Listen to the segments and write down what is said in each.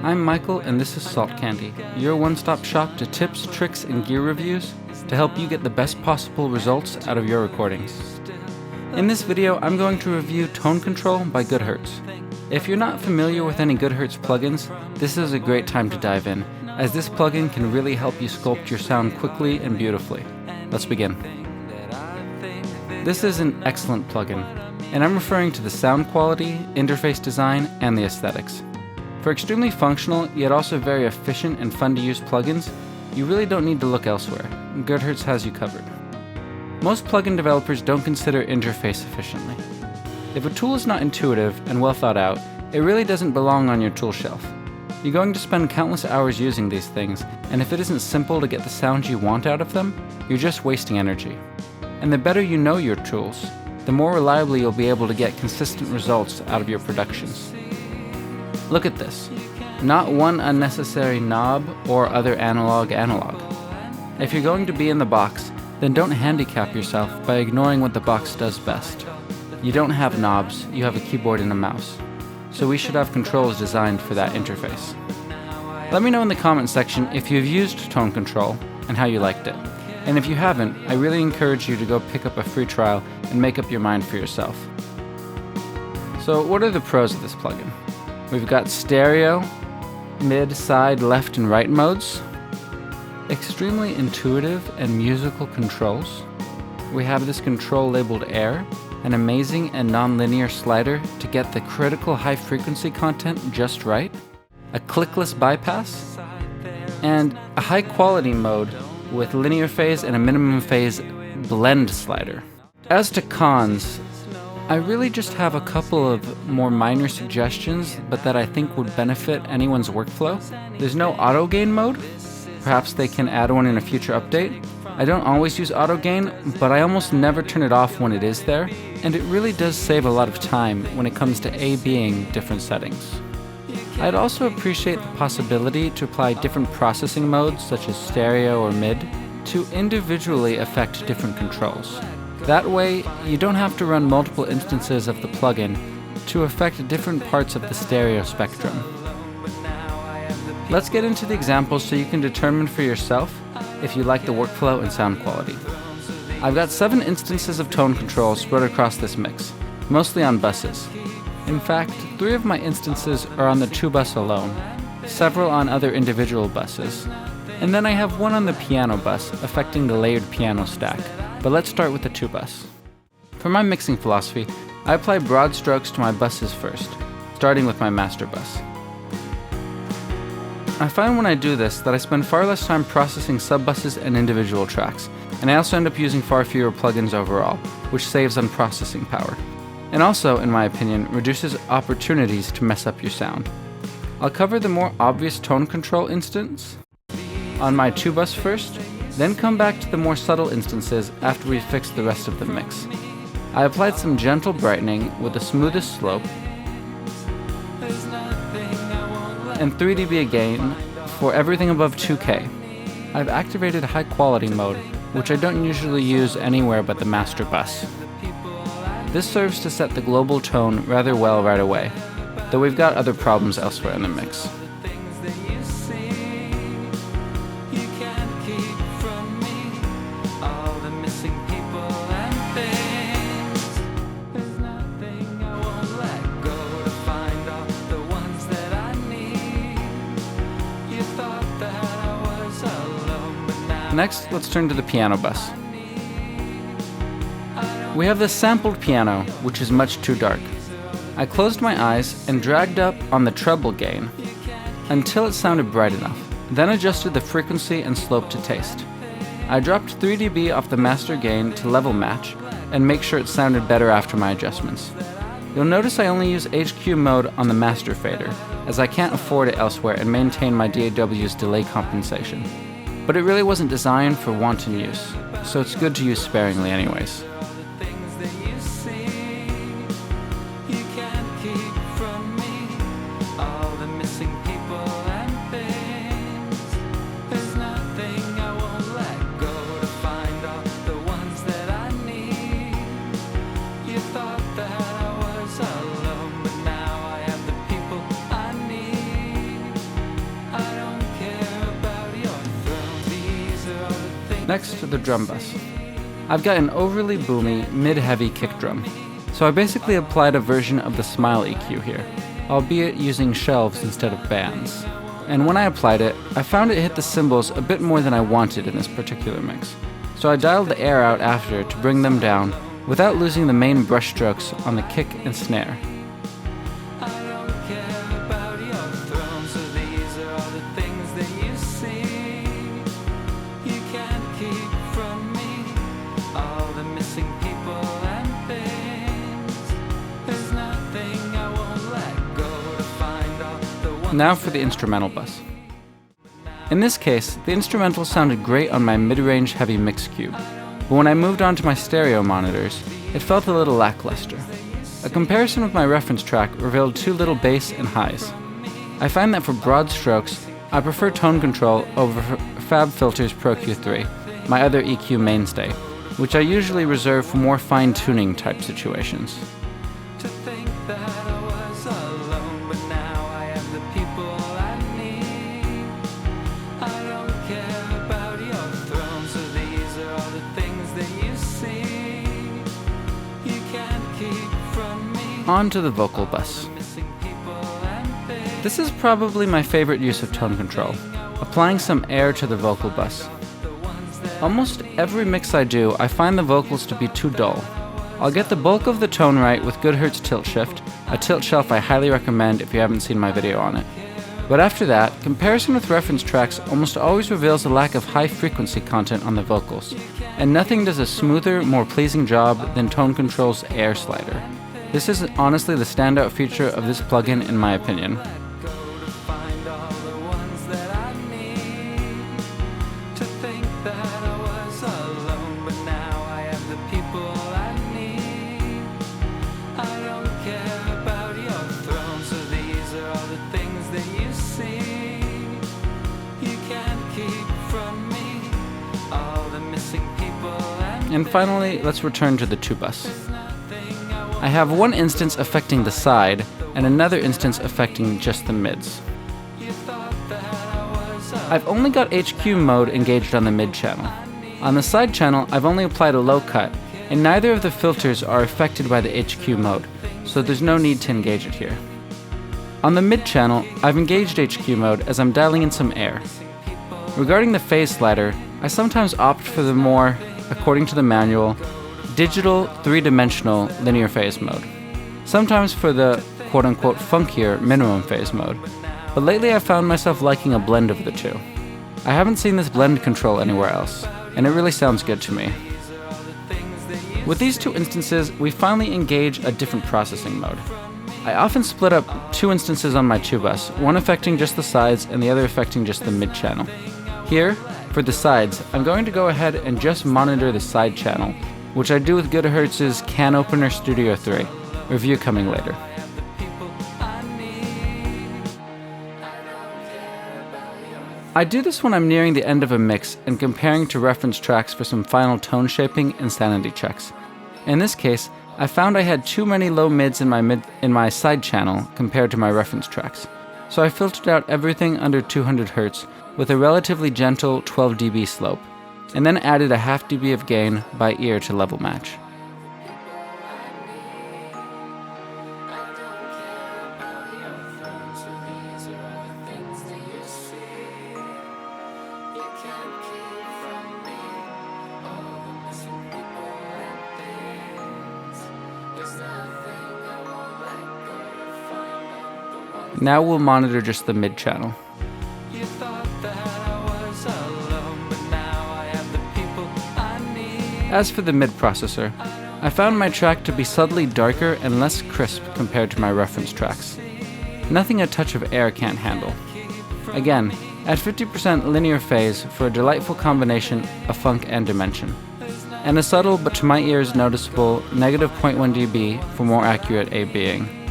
I'm Michael, and this is Salt Candy, your one-stop shop to tips, tricks, and gear reviews to help you get the best possible results out of your recordings. In this video, I'm going to review Tone Control by Goodhertz. If you're not familiar with any Goodhertz plugins, this is a great time to dive in, as this plugin can really help you sculpt your sound quickly and beautifully. Let's begin. This is an excellent plugin, and I'm referring to the sound quality, interface design, and the aesthetics. For extremely functional, yet also very efficient and fun to use plugins, you really don't need to look elsewhere. Goodhertz has you covered. Most plugin developers don't consider interface efficiently. If a tool is not intuitive and well thought out, it really doesn't belong on your tool shelf. You're going to spend countless hours using these things, and if it isn't simple to get the sound you want out of them, you're just wasting energy. And the better you know your tools, the more reliably you'll be able to get consistent results out of your productions. Look at this. Not one unnecessary knob or other analog. If you're going to be in the box, then don't handicap yourself by ignoring what the box does best. You don't have knobs, you have a keyboard and a mouse. So we should have controls designed for that interface. Let me know in the comment section if you've used Tone Control and how you liked it. And if you haven't, I really encourage you to go pick up a free trial and make up your mind for yourself. So what are the pros of this plugin? We've got stereo, mid, side, left, and right modes, extremely intuitive and musical controls. We have this control labeled air, an amazing and non-linear slider to get the critical high-frequency content just right, a clickless bypass, and a high-quality mode with linear phase and a minimum phase blend slider. As to cons, I really just have a couple of more minor suggestions, but that I think would benefit anyone's workflow. There's no auto gain mode. Perhaps they can add one in a future update. I don't always use auto gain, but I almost never turn it off when it is there, and it really does save a lot of time when it comes to A/Bing different settings. I'd also appreciate the possibility to apply different processing modes, such as stereo or mid, to individually affect different controls. That way, you don't have to run multiple instances of the plugin to affect different parts of the stereo spectrum. Let's get into the examples so you can determine for yourself if you like the workflow and sound quality. I've got 7 instances of tone control spread across this mix, mostly on buses. In fact, 3 of my instances are on the 2-bus alone, several on other individual buses, and then I have 1 on the piano bus affecting the layered piano stack. But let's start with the 2-bus. For my mixing philosophy, I apply broad strokes to my buses first, starting with my master bus. I find when I do this that I spend far less time processing sub-buses and individual tracks, and I also end up using far fewer plugins overall, which saves on processing power. And also, in my opinion, reduces opportunities to mess up your sound. I'll cover the more obvious tone control instance on my 2-bus first, then come back to the more subtle instances after we've fixed the rest of the mix. I applied some gentle brightening with the smoothest slope and 3 dB gain for everything above 2K. I've activated high quality mode, which I don't usually use anywhere but the master bus. This serves to set the global tone rather well right away, though we've got other problems elsewhere in the mix. Next, let's turn to the piano bus. We have the sampled piano, which is much too dark. I closed my eyes and dragged up on the treble gain until it sounded bright enough, then adjusted the frequency and slope to taste. I dropped 3 dB off the master gain to level match and make sure it sounded better after my adjustments. You'll notice I only use HQ mode on the master fader, as I can't afford it elsewhere and maintain my DAW's delay compensation. But it really wasn't designed for wanton use, so it's good to use sparingly anyways. Next, the drum bus. I've got an overly boomy, mid-heavy kick drum, so I basically applied a version of the Smile EQ here, albeit using shelves instead of bands. And when I applied it, I found it hit the cymbals a bit more than I wanted in this particular mix, so I dialed the air out after to bring them down without losing the main brush strokes on the kick and snare. Now for the instrumental bus. In this case, the instrumental sounded great on my mid-range heavy mix cube, but when I moved on to my stereo monitors, it felt a little lackluster. A comparison with my reference track revealed too little bass and highs. I find that for broad strokes, I prefer tone control over FabFilter's Pro Q3, my other EQ mainstay, which I usually reserve for more fine-tuning type situations. On to the vocal bus. This is probably my favorite use of tone control, applying some air to the vocal bus. Almost every mix I do, I find the vocals to be too dull. I'll get the bulk of the tone right with Goodhertz tilt shift, a tilt shelf I highly recommend if you haven't seen my video on it. But after that, comparison with reference tracks almost always reveals a lack of high frequency content on the vocals, and nothing does a smoother, more pleasing job than Tone Control's air slider. This is honestly the standout feature of this plugin in my opinion. And finally, let's return to the 2-bus. I have one instance affecting the side, and another instance affecting just the mids. I've only got HQ mode engaged on the mid channel. On the side channel, I've only applied a low cut, and neither of the filters are affected by the HQ mode, so there's no need to engage it here. On the mid channel, I've engaged HQ mode as I'm dialing in some air. Regarding the phase slider, I sometimes opt for the more, according to the manual, digital 3-dimensional linear phase mode. Sometimes for the quote-unquote funkier minimum phase mode, but lately I've found myself liking a blend of the two. I haven't seen this blend control anywhere else, and it really sounds good to me. With these two instances, we finally engage a different processing mode. I often split up two instances on my 2-bus, one affecting just the sides and the other affecting just the mid channel. Here, for the sides, I'm going to go ahead and just monitor the side channel, which I do with Goodhertz's Can Opener Studio 3, review coming later. I do this when I'm nearing the end of a mix and comparing to reference tracks for some final tone shaping and sanity checks. In this case, I found I had too many low mids in my side channel compared to my reference tracks, so I filtered out everything under 200 Hz with a relatively gentle 12 dB slope, and then added a half dB of gain by ear to level match. Now we'll monitor just the mid channel. As for the mid processor, I found my track to be subtly darker and less crisp compared to my reference tracks. Nothing a touch of air can't handle. Again, at 50% linear phase for a delightful combination of funk and dimension. And a subtle but to my ears noticeable negative 0.1 dB for more accurate A-Bing.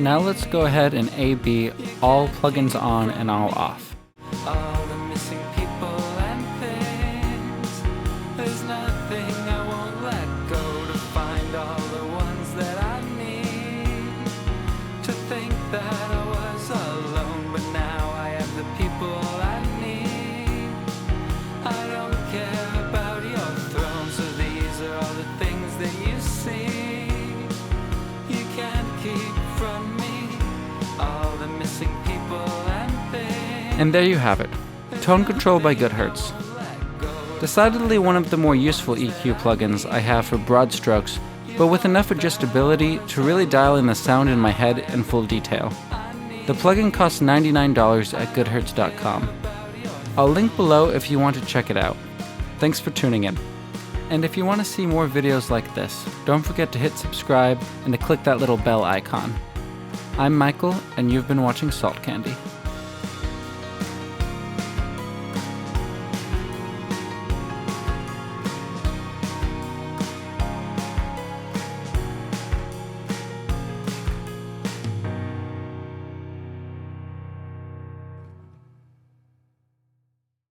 Now let's go ahead and A-B all plugins on and all off. nothing I won't let go to find all the ones that I need. To think that I was alone, but now I have the people I need. I don't care about your throne, so these are all the things that you see. You can't keep from me all the missing people and things. And there you have it. Tone Control by Goodhertz. Decidedly one of the more useful EQ plugins I have for broad strokes, but with enough adjustability to really dial in the sound in my head in full detail. The plugin costs $99 at goodhertz.com. I'll link below if you want to check it out. Thanks for tuning in. And if you want to see more videos like this, don't forget to hit subscribe and to click that little bell icon. I'm Michael, and you've been watching Salt Candy.